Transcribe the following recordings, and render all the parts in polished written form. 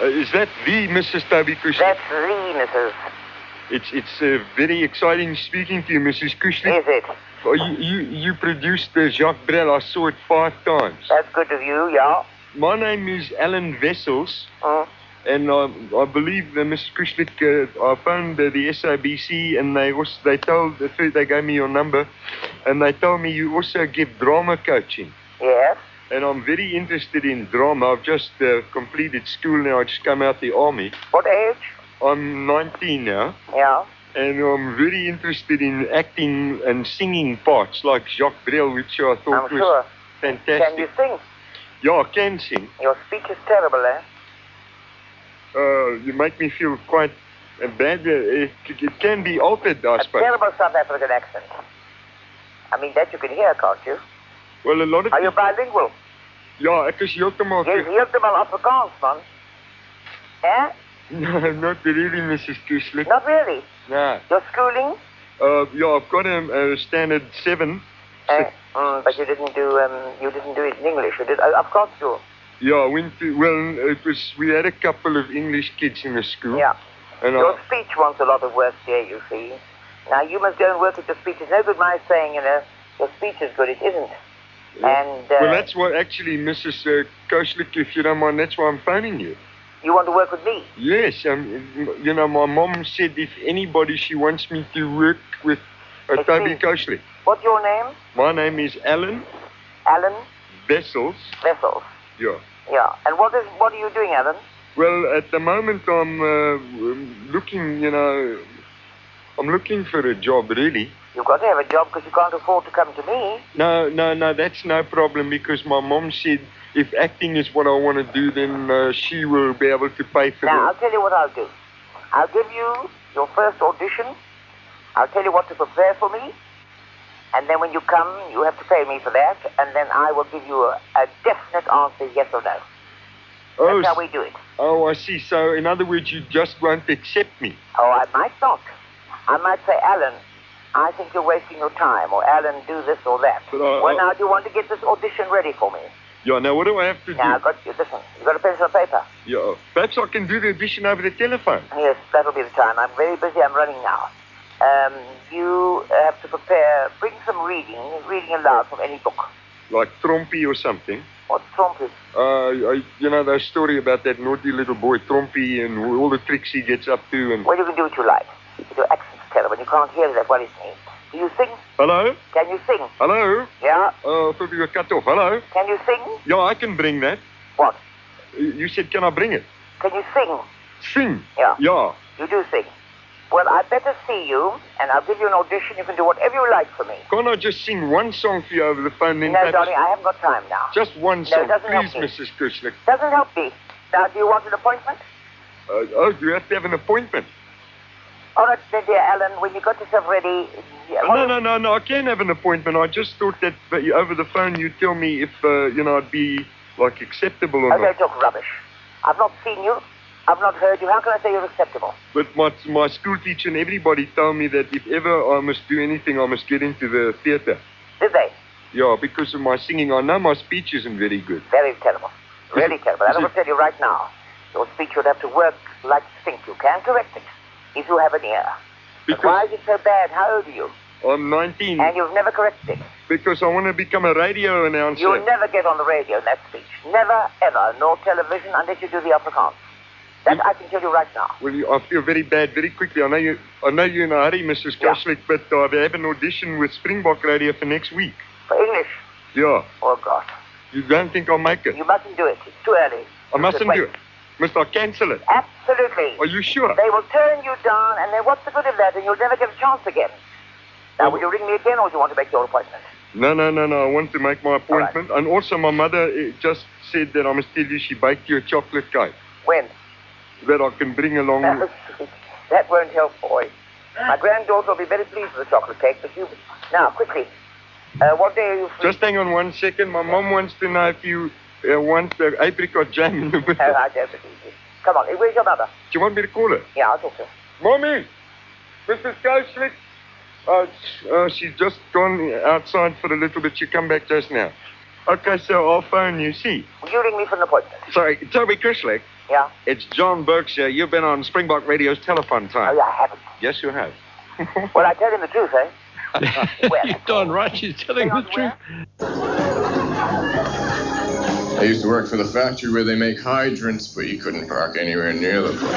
Is that the Mrs. Toby Kushlik? That's the Mrs. It's very exciting speaking to you, Mrs. Kushlik. Is it? Oh, you produced Jacques Brel. I saw it 5 times. That's good of you, yeah. My name is Alan Wessels. And I believe Mrs. Kushlik, I phoned the SABC and they gave me your number and they told me you also give drama coaching. Yes. And I'm very interested in drama. I've just completed school now. I just come out the army. What age? I'm 19 now. Yeah. And I'm very interested in acting and singing parts like Jacques Brel, which I thought was fantastic. Can you sing? Yeah, I can sing. Your speech is terrible, eh? You make me feel quite bad. It can be altered, I suppose. A terrible South African accent. I mean, that you can hear, can't you? Well, a lot of... Are you bilingual? Ja, ek is heeltemal... Jy is heeltemal Afrikaans, man. Eh? No, not really, Mrs. Kushlik. Not really? No. Your schooling? Yeah, I've got a standard 7. But you didn't do it in English. You did Afrikaans school. Yeah, I went to, we had a couple of English kids in the school. Yeah. And your speech wants a lot of work there, you see. Now, you must go and work at your speech. It's no good my saying, your speech is good. It isn't. Yeah. And, well, that's what, actually, Mrs. Kushlik, if you don't mind, that's why I'm phoning you. You want to work with me? Yes. My mom said if anybody, she wants me to work with Toby Kushlik. What's your name? My name is Alan. Alan? Wessels. Wessels. Yeah. Yeah. And what are you doing, Alan? Well, at the moment I'm looking, I'm looking for a job, really. You've got to have a job because you can't afford to come to me. No, that's no problem because my mom said if acting is what I want to do, then she will be able to pay for it. Now, I'll tell you what I'll do. I'll give you your first audition. I'll tell you what to prepare for me. And then when you come, you have to pay me for that. And then I will give you a definite answer, yes or no. That's how we do it. Oh, I see. So, in other words, you just won't accept me. Oh, I might not. I might say, Alan, I think you're wasting your time. Or, Alan, do this or that. Now, do you want to get this audition ready for me? Yeah, now what do I have to do? Now, listen, you've got a pencil and paper. Yeah, perhaps I can do the audition over the telephone. Yes, that'll be the time. I'm very busy. I'm running now. You have to bring some reading aloud from any book. Like Trompie or something? What's Trompie? The story about that naughty little boy Trompie and all the tricks he gets up to. And well, you can do what you like. Your accent's terrible. You can't hear that. What is me? Do you sing? Hello? Can you sing? Hello? Yeah? I thought we were cut off. Hello? Can you sing? Yeah, I can bring that. What? You said, can I bring it? Can you sing? Sing? Yeah. Yeah. You do sing. Well, I'd better see you, and I'll give you an audition. You can do whatever you like for me. Can't I just sing one song for you over the phone? Then no, darling, I haven't got time now. Just one song, doesn't please, help me. Mrs. Kushlik. Doesn't help me. Now, do you want an appointment? Do you have to have an appointment? All right, then, dear Alan, when you got yourself ready... No, I can have an appointment. I just thought that over the phone you'd tell me if, I'd be, acceptable or not. Okay, talk rubbish. I've not seen you. I've not heard you. How can I say you're acceptable? But my school teacher and everybody told me that if ever I must do anything, I must get into the theatre. Did they? Yeah, because of my singing. I know my speech isn't very good. Very terrible. Really terrible. I'm going to tell you right now. Your speech would have to work like stink. You can correct it if you have an ear. But why is it so bad? How old are you? I'm 19. And you've never corrected it? Because I want to become a radio announcer. You'll never get on the radio in that speech. Never, ever. Nor television unless you do the Afrikaans. That I can tell you right now. Well, I feel very bad very quickly. I know you're in a hurry, Mrs. Kushlik, but I have an audition with Springbok Radio for next week. For English? Yeah. Oh, God. You don't think I'll make it? You mustn't do it. It's too early. I mustn't do it? Must I cancel it? Absolutely. Are you sure? They will turn you down, and then what's the good of that? And you'll never get a chance again. Now, will you ring me again, or do you want to make your appointment? No. I want to make my appointment. Right. And also, my mother just said that I must tell you she baked you a chocolate cake. When? That I can bring along. That won't help, boy. My granddaughter will be very pleased with the chocolate cake, but you... Now, quickly. What day are you free? Just hang on 1 second. My mom wants to know if you want the apricot jam in the middle. Oh, I don't believe you. Come on, where's your mother? Do you want me to call her? Yeah, I'll talk to her. Mommy! Mrs. Kushlik! She's just gone outside for a little bit. She come back just now. Okay, so I'll phone you, see. Will you ring me for an appointment? Sorry, Toby Chrysler. Yeah? It's John Berkshire. You've been on Springbok Radio's telephone time. Oh, yeah, I haven't. Yes, you have. Well, I tell him the truth, eh? Well, You're darn right, she's telling the truth. I used to work for the factory where they make hydrants, but you couldn't park anywhere near the place.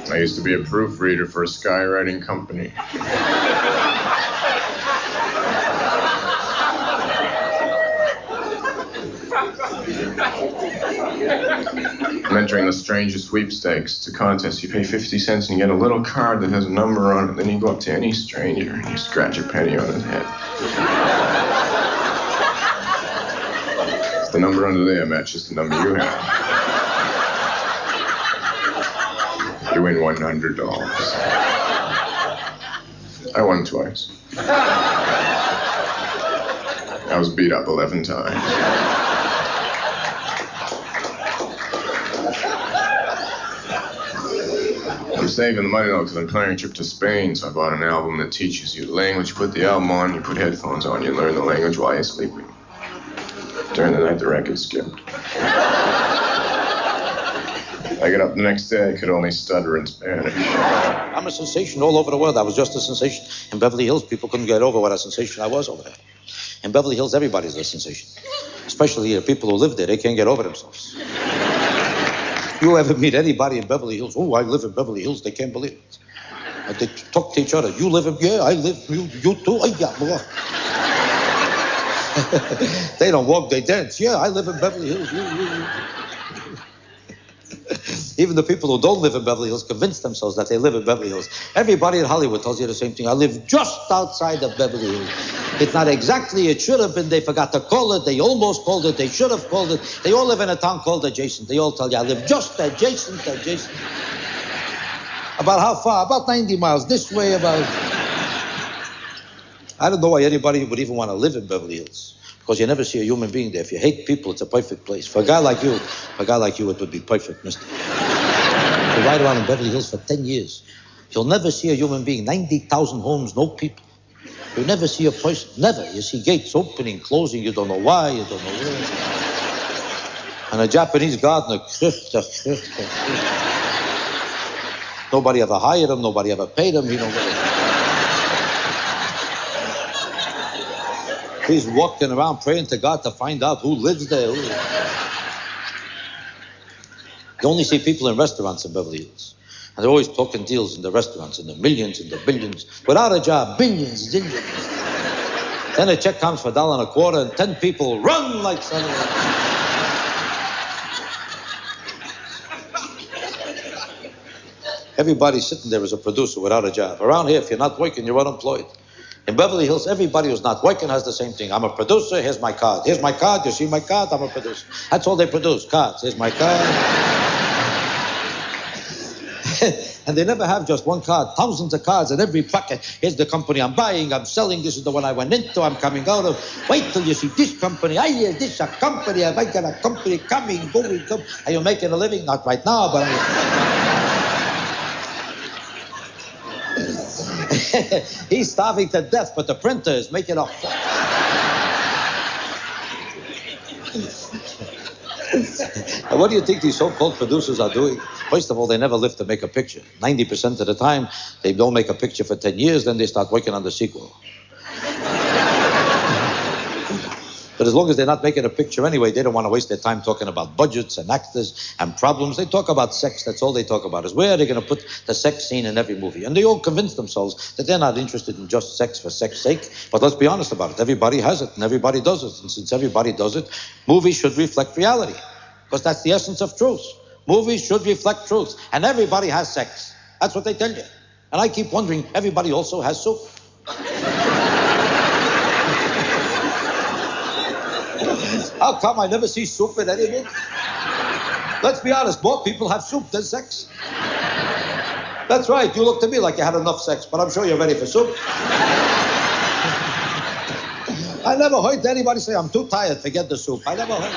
I used to be a proofreader for a skywriting company. I'm entering the strangest sweepstakes. It's a contest. You pay 50 cents and you get a little card that has a number on it. Then you go up to any stranger and you scratch a penny on his head. If the number under there matches the number you have, you win $100. I won twice. I was beat up 11 times. I'm saving the money, though, because I'm planning a trip to Spain, so I bought an album that teaches you the language. You put the album on, you put headphones on, you learn the language while you're sleeping. During the night, the record skipped. I got up the next day, I could only stutter in Spanish. I'm a sensation all over the world. I was just a sensation. In Beverly Hills, people couldn't get over what a sensation I was over there. In Beverly Hills, everybody's a sensation. Especially the people who live there, they can't get over themselves. You ever meet anybody in Beverly Hills? Oh, I live in Beverly Hills. They can't believe it. They talk to each other. You live in... Yeah, I live... You too? Yeah, boy. They don't walk, they dance. Yeah, I live in Beverly Hills. You. Even the people who don't live in Beverly Hills convince themselves that they live in Beverly Hills. Everybody in Hollywood tells you the same thing. I live just outside of Beverly Hills. It's not exactly, it should have been. They forgot to call it. They almost called it. They should have called it. They all live in a town called Adjacent. They all tell you, I live just adjacent. About how far? About 90 miles. This way, about... I don't know why anybody would even want to live in Beverly Hills. Because you never see a human being there. If you hate people, it's a perfect place. For a guy like you, it would be perfect, mister. You ride around in Beverly Hills for 10 years. You'll never see a human being. 90,000 homes, no people. You never see a person. Never. You see gates opening, closing. You don't know why. You don't know where. And a Japanese gardener. Nobody ever hired him. Nobody ever paid him. He don't get it. He's walking around praying to God to find out who lives there. You only see people in restaurants in Beverly Hills. And they're always talking deals in the restaurants, in the millions, in the billions. Without a job, billions, zillions. Then a check comes for $1.25 and 10 people run like something. Everybody's sitting there as a producer without a job. Around here, if you're not working, you're unemployed. In Beverly Hills, everybody who's not working has the same thing. I'm a producer, here's my card. Here's my card, you see my card, I'm a producer. That's all they produce, cards. Here's my card. And they never have just one card, thousands of cards in every pocket. Here's the company I'm buying, I'm selling, this is the one I went into, I'm coming out of. Wait till you see this company. I hear this a company, I got a company coming, going, come. Are you making a living? Not right now, but he's starving to death, but the printer is making a... What do you think these so-called producers are doing? First of all, they never live to make a picture. 90% of the time, they don't make a picture for 10 years, then they start working on the sequel. But as long as they're not making a picture anyway, they don't want to waste their time talking about budgets and actors and problems. They talk about sex. That's all they talk about, is where are they going to put the sex scene in every movie. And they all convince themselves that they're not interested in just sex for sex's sake. But let's be honest about it. Everybody has it, and everybody does it. And since everybody does it, movies should reflect reality. Because that's the essence of truth. Movies should reflect truth. And everybody has sex. That's what they tell you. And I keep wondering, everybody also has soup. How come I never see soup in any movie? Let's be honest, more people have soup than sex. That's right, you look to me like you had enough sex, but I'm sure you're ready for soup. I never heard anybody say, I'm too tired, forget the soup. I never heard.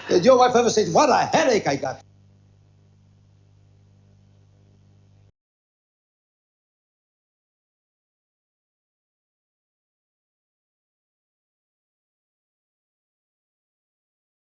Did your wife ever say, what a headache I got?